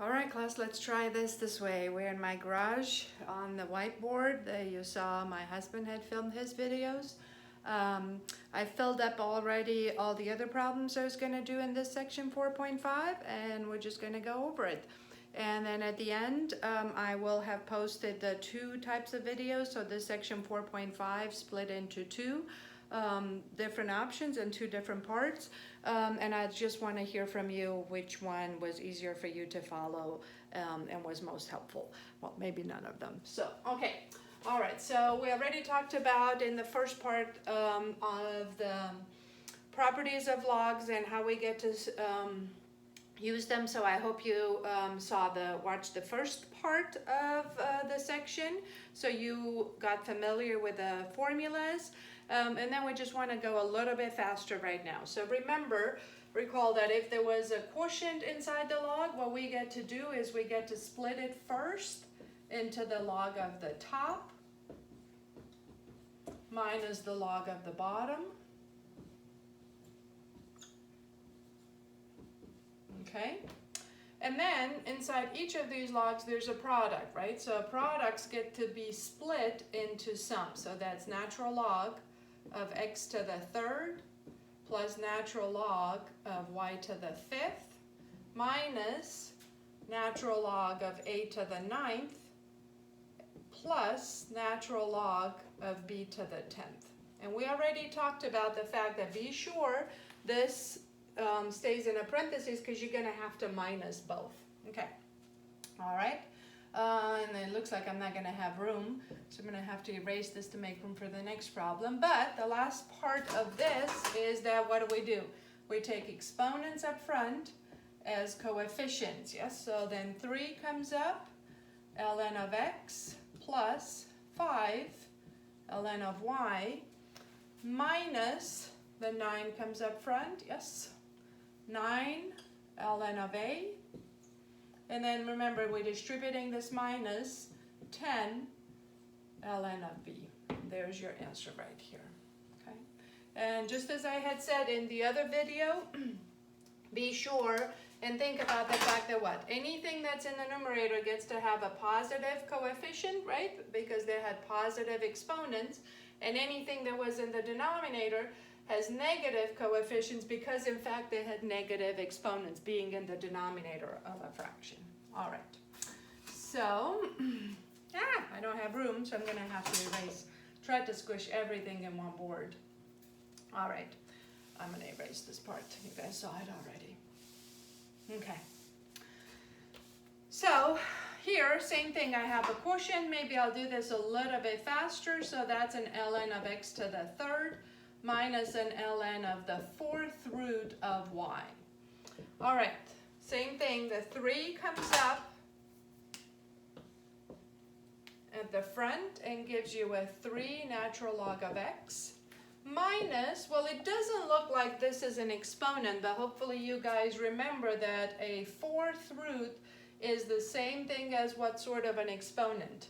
All right, class, let's try this way. We're in my garage on the whiteboard. You saw my husband had filmed his videos. I filled up already all the other problems I was going to do in this section 4.5, and we're just going to go over it. And then at the end, I will have posted the two types of videos. So this section 4.5 split into two different options and two different parts. And I just want to hear from you which one was easier for you to follow and was most helpful. Well, maybe none of them. So, okay. All right. So we already talked about in the first part of the properties of logs and how we get to use them. So I hope you watched the first part of the section, so you got familiar with the formulas. And then we just want to go a little bit faster right now. So recall that if there was a quotient inside the log, what we get to do is we get to split it first into the log of the top minus the log of the bottom. Okay? And then inside each of these logs there's a product, right? So products get to be split into sums. So that's natural log of x to the third plus natural log of y to the fifth minus natural log of a to the ninth plus natural log of b to the 10th. And we already talked about the fact that be sure this stays in a parenthesis because you're going to have to minus both. Okay. All right. And it looks like I'm not going to have room, so I'm going to have to erase this to make room for the next problem. But the last part of this is that what do? We take exponents up front as coefficients, yes? So then 3 comes up, ln of x plus 5 ln of y minus the 9 comes up front, yes? 9 ln of a. And then remember, we're distributing this minus 10 ln of b. There's your answer right here. Okay. And just as I had said in the other video, be sure and think about the fact that what? Anything that's in the numerator gets to have a positive coefficient, right? Because they had positive exponents. And anything that was in the denominator has negative coefficients because in fact they had negative exponents being in the denominator of a fraction. All right, so I don't have room, so I'm going to have to try to squish everything in one board. All right, I'm going to erase this part. You guys saw it already. Okay, so here, same thing, I have a quotient. Maybe I'll do this a little bit faster. So that's an ln of x to the third minus an ln of the fourth root of y. All right, same thing, the 3 comes up at the front and gives you a 3 natural log of x minus, well, it doesn't look like this is an exponent, but hopefully you guys remember that a fourth root is the same thing as what sort of an exponent?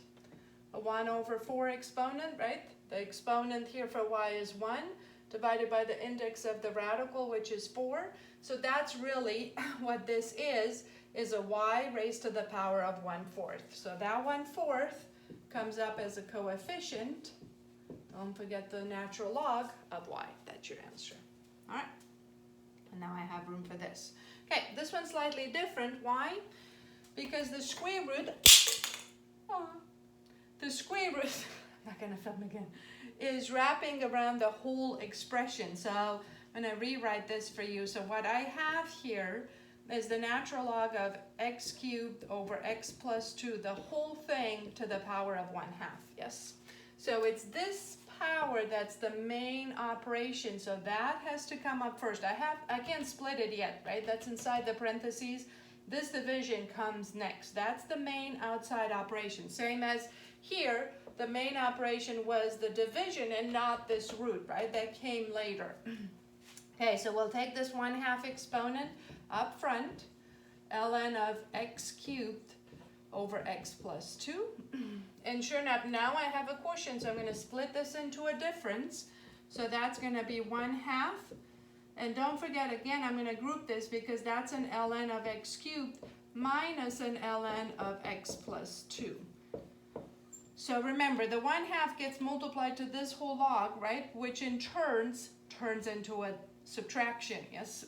A 1 over 4 exponent, right? The exponent here for y is 1 divided by the index of the radical, which is 4. So that's really what this is a y raised to the power of 1/4. So that 1/4 comes up as a coefficient. Don't forget the natural log of y. That's your answer. All right. And now I have room for this. Okay, this one's slightly different. Why? Because the square root, I'm not going to film again, is wrapping around the whole expression. So I'm going to rewrite this for you. So what I have here is the natural log of x cubed over x plus 2, the whole thing to the power of 1/2, yes? So it's this power that's the main operation. So that has to come up first. I can't split it yet, right? That's inside the parentheses. This division comes next. That's the main outside operation. Same as here, the main operation was the division and not this root, right? That came later. Okay, so we'll take this 1/2 exponent up front, ln of x cubed over x plus 2. And sure enough, now I have a quotient, so I'm going to split this into a difference. So that's going to be 1/2. And don't forget, again, I'm going to group this because that's an ln of x cubed minus an ln of x plus 2. So remember, the 1/2 gets multiplied to this whole log, right? Which in turns into a subtraction, yes?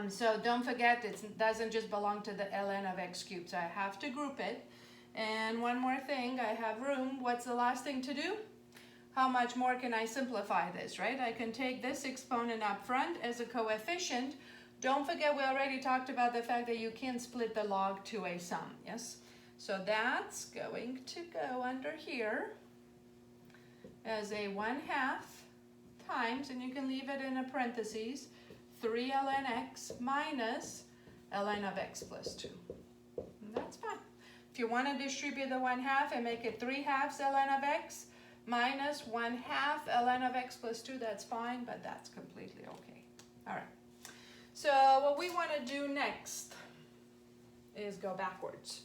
So don't forget, it doesn't just belong to the ln of x cubed, so I have to group it. And one more thing, I have room. What's the last thing to do? How much more can I simplify this, right? I can take this exponent up front as a coefficient. Don't forget, we already talked about the fact that you can split the log to a sum, yes? So that's going to go under here as a 1/2 times, and you can leave it in a parentheses, 3 ln x minus ln of x plus 2. And that's fine. If you want to distribute the 1/2 and make it 3/2 ln of x minus 1/2 ln of x plus 2, that's fine, but that's completely okay. All right. So what we want to do next is go backwards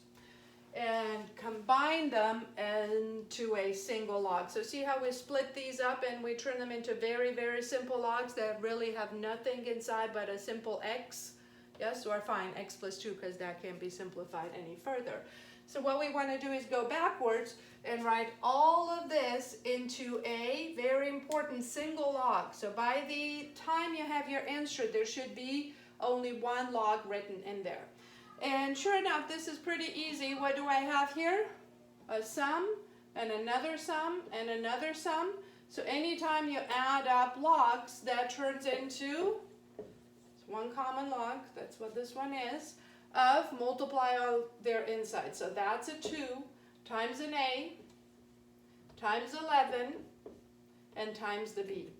and combine them into a single log. So see how we split these up and we turn them into very, very simple logs that really have nothing inside but a simple x? Yes, or fine, x plus 2, because that can't be simplified any further. So what we want to do is go backwards and write all of this into a very important single log. So by the time you have your answer, there should be only one log written in there. And sure enough, this is pretty easy. What do I have here? A sum and another sum and another sum. So anytime you add up logs, that turns into one common log, that's what this one is, of multiply all their inside. So that's a 2 times an A times 11 and times the B.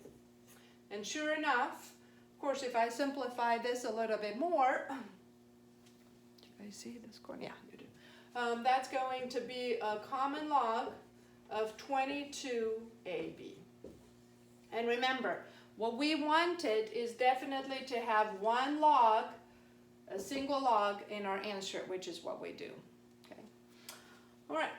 And sure enough, of course, if I simplify this a little bit more, I see this corner? Yeah, you do. That's going to be a common log of 22AB. And remember, what we wanted is definitely to have one log, a single log in our answer, which is what we do. Okay. All right.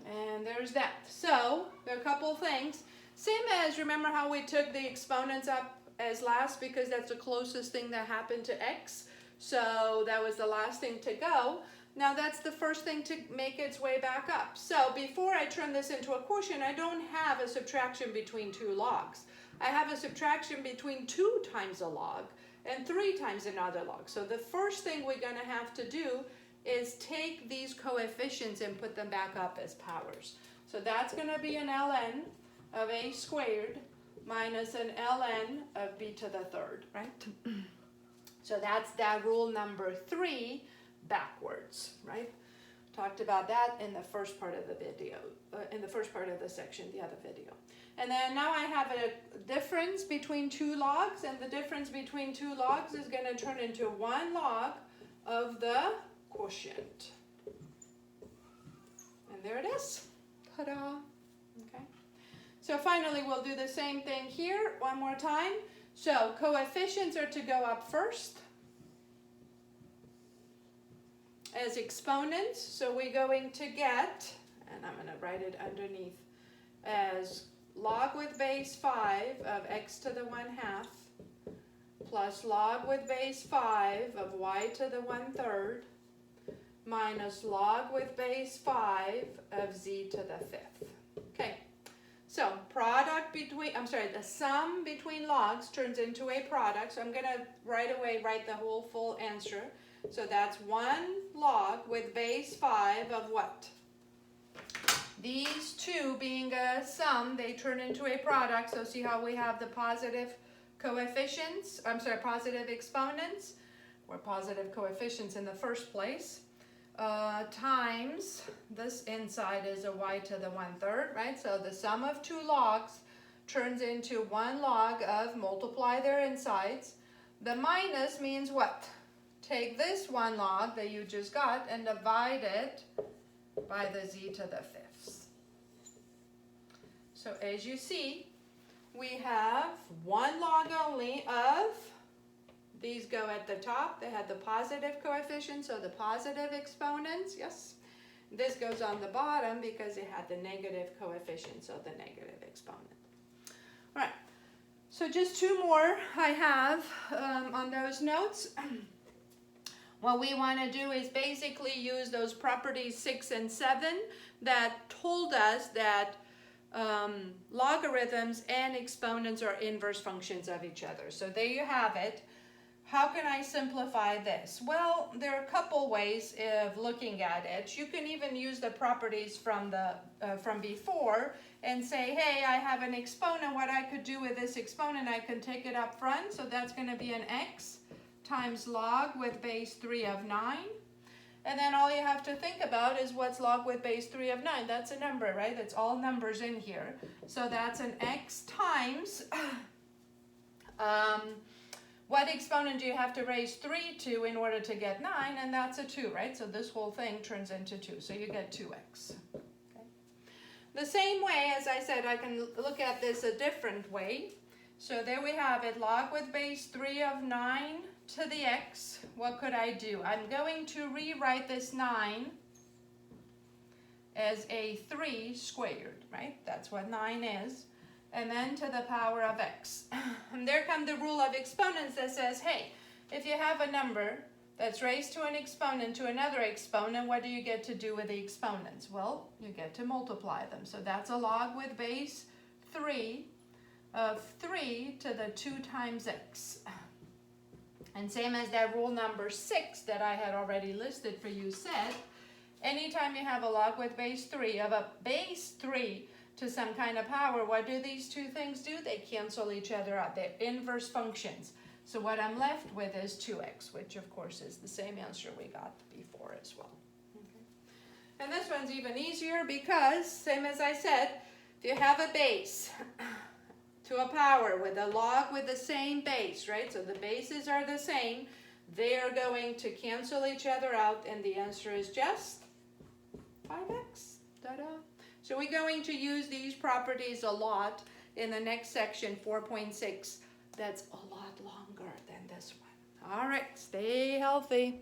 And there's that. So, there are a couple things. Same as, remember how we took the exponents up as last because that's the closest thing that happened to x. So that was the last thing to go. Now that's the first thing to make its way back up. So before I turn this into a quotient, I don't have a subtraction between two logs. I have a subtraction between 2 times a log and 3 times another log. So the first thing we're going to have to do is take these coefficients and put them back up as powers. So that's going to be an ln of a squared minus an ln of b to the third, right? So that's that rule number 3 backwards, right? Talked about that in the first part of the video, in the first part of the section, the other video. And then now I have a difference between 2 logs, and the difference between 2 logs is going to turn into 1 log of the quotient. And there it is. Ta-da! Okay. So finally, we'll do the same thing here one more time. So coefficients are to go up first as exponents. So we're going to get, and I'm going to write it underneath, as log with base 5 of x to the 1/2 plus log with base 5 of y to the 1/3 minus log with base 5 of z to the 5th. Okay. So the sum between logs turns into a product. So I'm going to right away write the whole full answer. So that's 1 log with base 5 of what? These two being a sum, they turn into a product. So see how we have the positive coefficients, positive exponents, or positive coefficients in the first place. Times this inside is a y to the 1/3, right? So the sum of 2 logs turns into 1 log of multiply their insides. The minus means what? Take this 1 log that you just got and divide it by the z to the 5th. So as you see, we have 1 log only of, these go at the top, they had the positive coefficients, so the positive exponents, yes. This goes on the bottom because it had the negative coefficient, so the negative exponent. All right, so just 2 more I have on those notes. What we want to do is basically use those properties 6 and 7 that told us that logarithms and exponents are inverse functions of each other. So there you have it. How can I simplify this? Well, there are a couple ways of looking at it. You can even use the properties from before and say, hey, I have an exponent. What I could do with this exponent, I can take it up front. So that's going to be an x times log with base 3 of 9. And then all you have to think about is what's log with base 3 of 9. That's a number, right? That's all numbers in here. So that's an x times, what exponent do you have to raise 3 to in order to get 9? And that's a 2, right? So this whole thing turns into 2. So you get 2x. Okay. The same way, as I said, I can look at this a different way. So there we have it, log with base 3 of 9 to the x. What could I do? I'm going to rewrite this 9 as a 3 squared, right? That's what 9 is. And then to the power of x. And there comes the rule of exponents that says, hey, if you have a number that's raised to an exponent to another exponent, what do you get to do with the exponents? Well, you get to multiply them. So that's a log with base 3 of 3 to the 2 times x. And same as that rule number 6 that I had already listed for you said, anytime you have a log with base 3 of a base 3 to some kind of power, what do these two things do? They cancel each other out. They're inverse functions. So what I'm left with is 2x, which of course is the same answer we got before as well. Okay. And this one's even easier because, same as I said, if you have a base to a power with a log with the same base, right? So the bases are the same. They are going to cancel each other out, and the answer is just 5x. Ta-da! So we're going to use these properties a lot in the next section, 4.6. That's a lot longer than this one. All right, stay healthy.